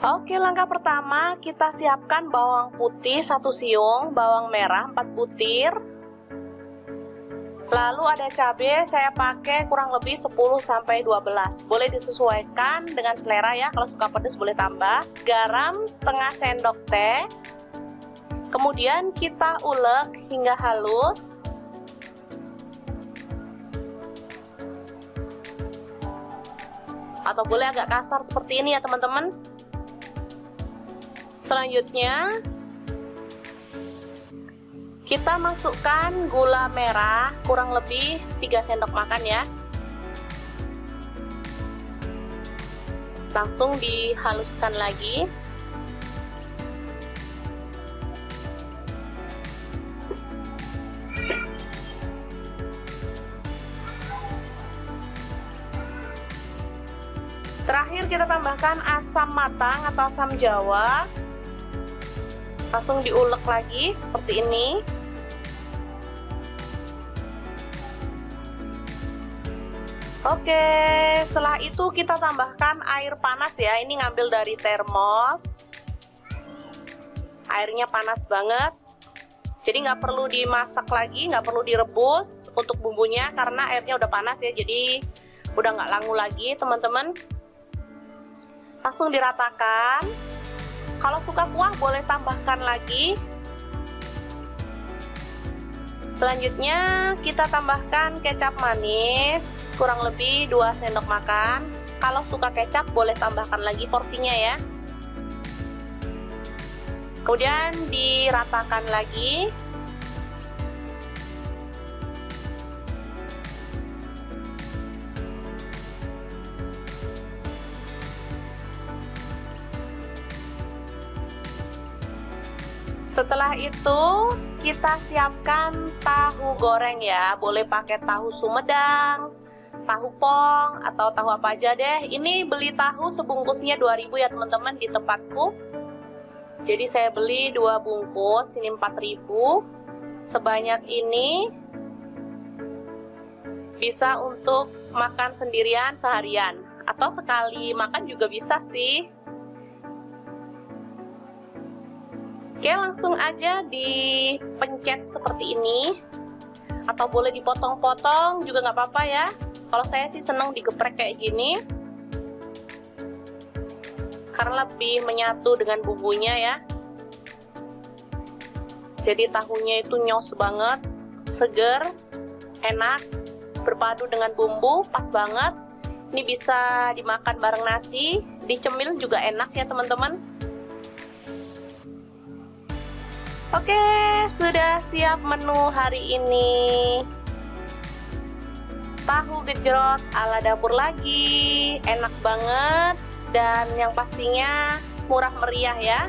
Oke, langkah pertama kita siapkan bawang putih 1 siung, bawang merah 4 butir. Lalu ada cabai, saya pakai kurang lebih 10-12. Boleh disesuaikan dengan selera ya, kalau suka pedas boleh tambah. Garam setengah sendok teh. Kemudian kita ulek hingga halus. Atau boleh agak kasar seperti ini ya teman-teman. Selanjutnya kita masukkan gula merah kurang lebih 3 sendok makan ya. Langsung dihaluskan lagi. Terakhir kita tambahkan asam matang atau asam jawa. Langsung diulek lagi seperti ini. Oke, setelah itu kita tambahkan air panas ya. Ini ngambil dari termos. Airnya panas banget. Jadi nggak perlu dimasak lagi, nggak perlu direbus untuk bumbunya karena airnya udah panas ya. Jadi udah nggak langu lagi teman-teman. Langsung diratakan. Kalau suka kuah boleh tambahkan lagi. Selanjutnya kita tambahkan kecap manis kurang lebih 2 sendok makan. Kalau suka kecap boleh tambahkan lagi porsinya ya. Kemudian diratakan lagi. Setelah itu kita siapkan tahu goreng ya. Boleh pakai tahu Sumedang, tahu pong, atau tahu apa aja deh. Ini beli tahu sebungkusnya 2.000 ya teman-teman di tempatku. Jadi saya beli 2 bungkus, ini 4.000. Sebanyak ini bisa untuk makan sendirian seharian. Atau sekali makan juga bisa sih. Oke, langsung aja dipencet seperti ini. Atau boleh dipotong-potong juga nggak apa-apa ya. Kalau saya sih seneng digeprek kayak gini. Karena lebih menyatu dengan bumbunya ya. Jadi tahunya itu nyos banget, seger, enak, berpadu dengan bumbu, pas banget. Ini bisa dimakan bareng nasi, dicemil juga enak ya teman-teman. Oke, sudah siap menu hari ini. Tahu gejrot ala dapur lagi, enak banget. Dan yang pastinya murah meriah ya.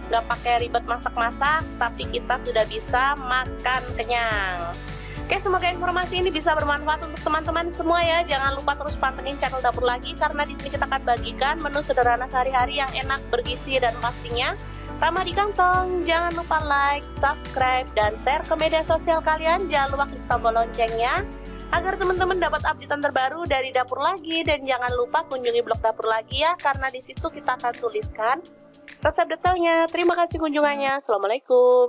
Nggak pakai ribet masak-masak, tapi kita sudah bisa makan kenyang. Oke, semoga informasi ini bisa bermanfaat untuk teman-teman semua ya. Jangan lupa terus pantengin channel Dapur Lagi, karena di sini kita akan bagikan menu sederhana sehari-hari yang enak, bergizi, dan pastinya ramah di kantong. Jangan lupa like, subscribe, dan share ke media sosial kalian. Jangan lupa klik tombol loncengnya agar teman-teman dapat updatean terbaru dari Dapur Lagi. Dan jangan lupa kunjungi blog Dapur Lagi ya, karena di situ kita akan tuliskan resep detailnya. Terima kasih kunjungannya. Assalamualaikum.